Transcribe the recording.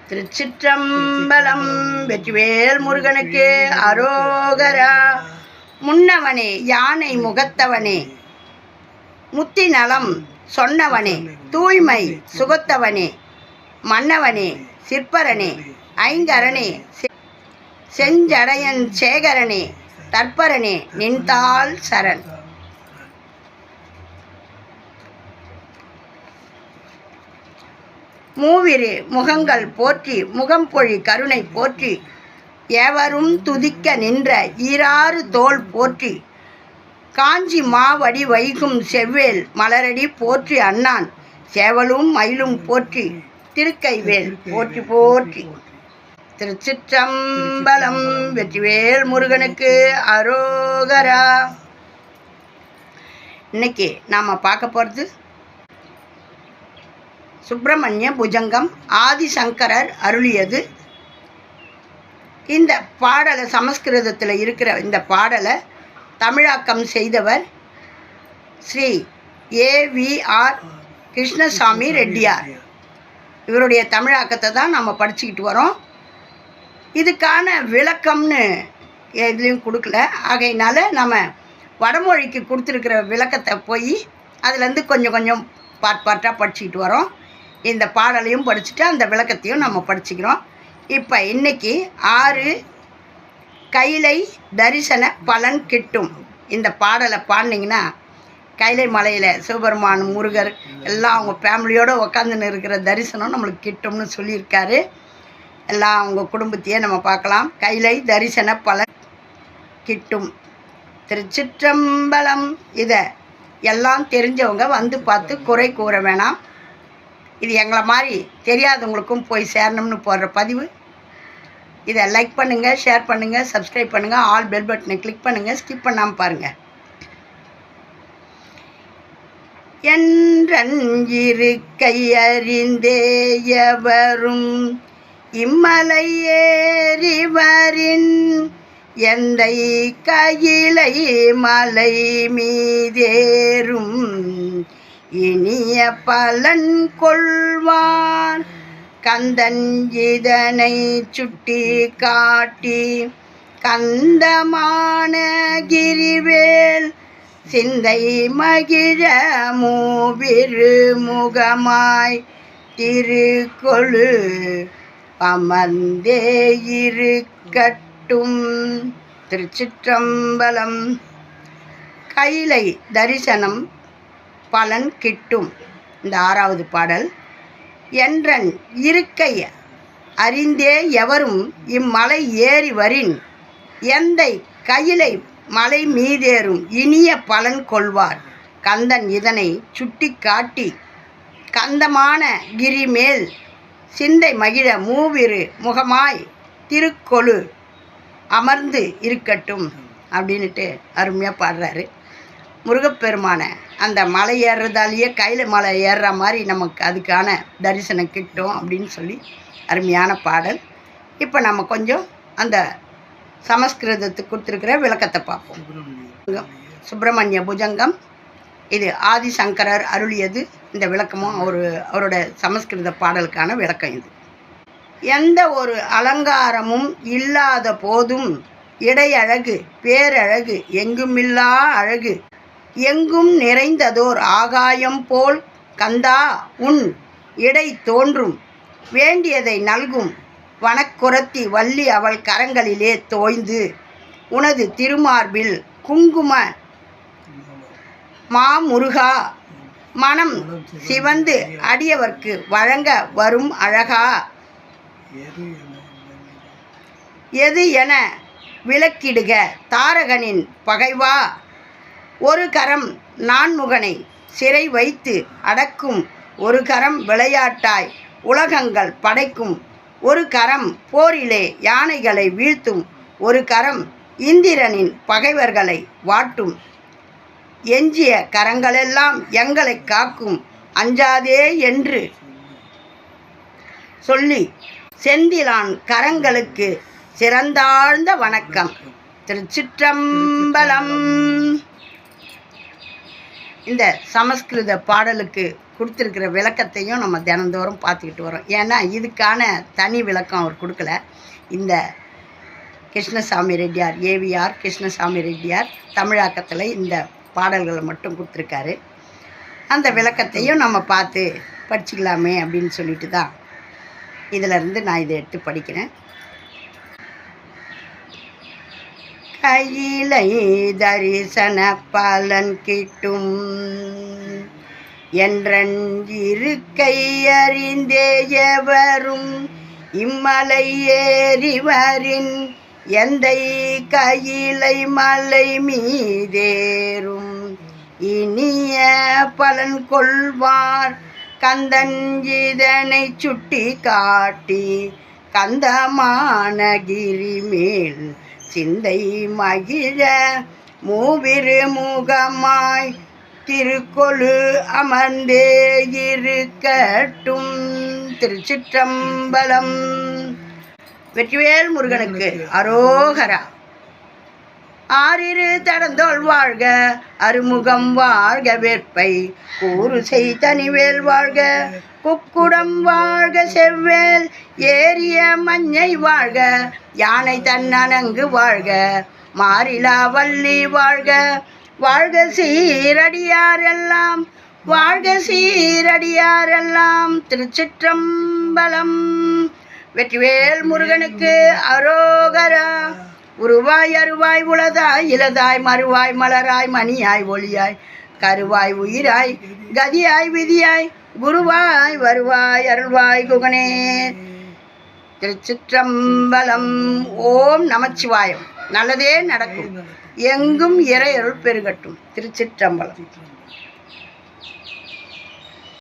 திருச்சிற்றம்பலம். வெற்றிவேல் முருகனுக்கு அரோகரா. முன்னவனே யானை முகத்தவனே, முத்தி நலம் சொன்னவனே, தூய்மை சுகத்தவனே, மன்னவனே சிற்பரனே, ஐங்கரனே, செஞ்சடையன் சேகரனே, தற்பரனே, நின்றாள் சரண். மூவிரு முகங்கள் போற்றி முகம்பொழி கருணை போற்றி, எவரும் துதிக்க நின்ற ஈராறு தோள் போற்றி, காஞ்சி மாவடி வைகும் செவ்வேல் மலரடி போற்றி, அண்ணான் சேவலும் மயிலும் போற்றி, திருக்கைவேல் போற்றி போற்றி. திருச்சிற்றம்பலம். வெற்றிவேல் முருகனுக்கு அரோகரா. இன்னைக்கு நாம் பார்க்க போகிறது சுப்பிரமணிய புஜங்கம், ஆதிசங்கரர் அருளியது. இந்த பாடலை சமஸ்கிருதத்தில் இருக்கிற இந்த பாடலை தமிழாக்கம் செய்தவர் ஸ்ரீ ஏவிஆர் கிருஷ்ணசாமி ரெட்டியார். இவருடைய தமிழாக்கத்தை தான் நம்ம படிச்சுக்கிட்டு வரோம். இதுக்கான விளக்கம்னு எதுலேயும் கொடுக்கல. ஆகையினால நம்ம வடமொழிக்கு கொடுத்துருக்கிற விளக்கத்தை போய் அதுலேருந்து கொஞ்சம் கொஞ்சம் பார்ட்டாக படிச்சுக்கிட்டு வரோம். இந்த பாடலையும் படிச்சுட்டு அந்த விளக்கத்தையும் நம்ம படிச்சுக்கிறோம். இப்போ இன்றைக்கி 6 கைலை தரிசன பலன் கிட்டும். இந்த பாடலை பாடினீங்கன்னா கைலை மலையில் சிவபெருமான் முருகர் எல்லாம் அவங்க ஃபேமிலியோடு உக்காந்துன்னு இருக்கிற தரிசனம் நம்மளுக்கு கிட்டும்னு சொல்லியிருக்காரு. எல்லாம் அவங்க குடும்பத்தையே நம்ம பார்க்கலாம். கைலை தரிசன பலன் கிட்டும். திருச்சிற்றம்பலம். இதை எல்லாம் தெரிஞ்சவங்க வந்து பார்த்து குறை கூற வேணாம். இது எங்களை மாதிரி தெரியாதவங்களுக்கும் போய் சேரணும்னு போடுற பதிவு. இதை லைக் பண்ணுங்கள், ஷேர் பண்ணுங்கள், சப்ஸ்கிரைப் பண்ணுங்கள், ஆல் பெல் பட்டனை கிளிக் பண்ணுங்கள், ஸ்கிப் பண்ணாமல் பாருங்கள். என்றிருக்கை அறிந்தேயவரும் இம்மலை ஏறிவரின், எந்தை கையிலை மலை மீதேறும் இனிய பலன் கொள்வான், கந்தன் இதனை சுட்டி காட்டி கந்தமான கிரிவேல் சிந்தை மகிழ மூவிரு முகமாய் திருக்கொழு அமர்ந்தே இருக்கட்டும். திருச்சிற்றம்பலம். கைலை தரிசனம் பலன் கிட்டும். இந்த 6வது பாடல். என்றன் இருக்கை அறிந்தே எவரும் இம்மலை ஏறி வரின், எந்தை கையிலை மலை மீதேறும் இனிய பலன் கொள்வார், கந்தன் இதனை சுட்டி காட்டி கந்தமான கிரி மேல் சிந்தை மகிழ மூவிரு முகமாய் திருக்கொழு அமர்ந்து இருக்கட்டும் அப்படின்ட்டு அருமையாக பாடுறாரு. முருகப்பெருமான அந்த மலை ஏறுறதாலேயே கையில் மலை ஏறுற மாதிரி நமக்கு அதுக்கான தரிசனம் கிட்டும் அப்படின்னு சொல்லி அருமையான பாடல். இப்போ நம்ம கொஞ்சம் அந்த சமஸ்கிருதத்துக்கு கொடுத்துருக்கிற விளக்கத்தை பார்ப்போம். சுப்பிரமணிய புஜங்கம், இது ஆதிசங்கரர் அருளியது. இந்த விளக்கமும் அவரோட சமஸ்கிருத பாடலுக்கான விளக்கம் இது. எந்த ஒரு அலங்காரமும் இல்லாத போதும் இடையழகு பேரழகு எங்குமில்லா அழகு, எங்கும் நிறைந்ததோர் ஆகாயம் போல் கந்தா உன் இடை தோன்றும், வேண்டியதை நல்கும் வனக்குரத்தி வள்ளி அவள் கரங்களிலே தோய்ந்து, உனது திருமார்பில் குங்கும மாமுருகா மனம் சிவந்து அடியவர்க்கு வழங்க வரும் அழகா, எது என விளக்கிடுக தாரகனின் பகைவா, ஒரு கரம் நான்முகனை சிறை வைத்து அடக்கும், ஒரு கரம் விளையாட்டாய் உலகங்கள் படைக்கும், ஒரு கரம் போரிலே யானைகளை வீழ்த்தும், ஒரு கரம் இந்திரனின் பகைவர்களை வாட்டும், எஞ்சிய கரங்களெல்லாம் எங்களை காக்கும், அஞ்சாதே என்று சொல்லி செந்திலான் கரங்களுக்கு சிறந்தாழ்ந்த வணக்கம். திருச்சிற்றம்பலம். இந்த சமஸ்கிருத பாடலுக்கு கொடுத்துருக்கிற விளக்கத்தையும் நம்ம தினந்தோறும் பார்த்துக்கிட்டு வரோம். ஏன்னா இதுக்கான தனி விளக்கம் அவர் கொடுக்கல. இந்த கிருஷ்ணசாமி ரெட்டியார், ஏவிஆர் கிருஷ்ணசாமி ரெட்டியார் தமிழாக்கத்தில் இந்த பாடல்களை மட்டும் கொடுத்துருக்காரு. அந்த விளக்கத்தையும் நம்ம பார்த்து படிச்சுக்கலாமே அப்படின்னு சொல்லிட்டு தான் இதிலேருந்து நான் இதை எடுத்து படிக்கிறேன். கையிலை தரிசன பலன் கிட்டும் என்றிருக்கை அறிந்தே எவரும் இம்மலை ஏறிவரின் எந்தை கையிலை மலை மீதேறும் இனிய பலன் கொள்வார் கந்தன் இதனை சுட்டி காட்டி கந்தமானகிரி மேல் சிந்தை மகிழ மூவிரு முகமாய் திருக்கொழு அமர்ந்தே இருக்கட்டும். திருச்சிற்றம்பலம். வெற்றிவேல் முருகனுக்கு அரோகரா. ஆறிரு தடந்தோள் வாழ்க, அருமுகம் வாழ்க, வேற்பை கூறுசை தனிவேல் வாழ்க, குக்குடம் வாழ்க, செவ்வேல் ஏறிய மஞ்சை வாழ்க, யானை தன்னனங்கு வாழ்க, மாறிலா வள்ளி வாழ்க, வாழ்க சீரடியாரெல்லாம், வாழ்க சீரடியாரெல்லாம். திருச்சிற்றம்பலம். வெற்றிவேல் முருகனுக்கு அரோகரா. உருவாய் அருவாய் உளதாய் இலதாய் மறுவாய் மலராய் மணியாய் ஒளியாய் கருவாய் உயிராய் கதியாய் விதியாய் குருவாய் வருவாய் அருள்வாய் குகனே. திருச்சிற்றம்பலம். ஓம் நமச்சிவாயம். நல்லதே நடக்கும். எங்கும் இறையருள் பெருகட்டும். திருச்சிற்றம்பலம்.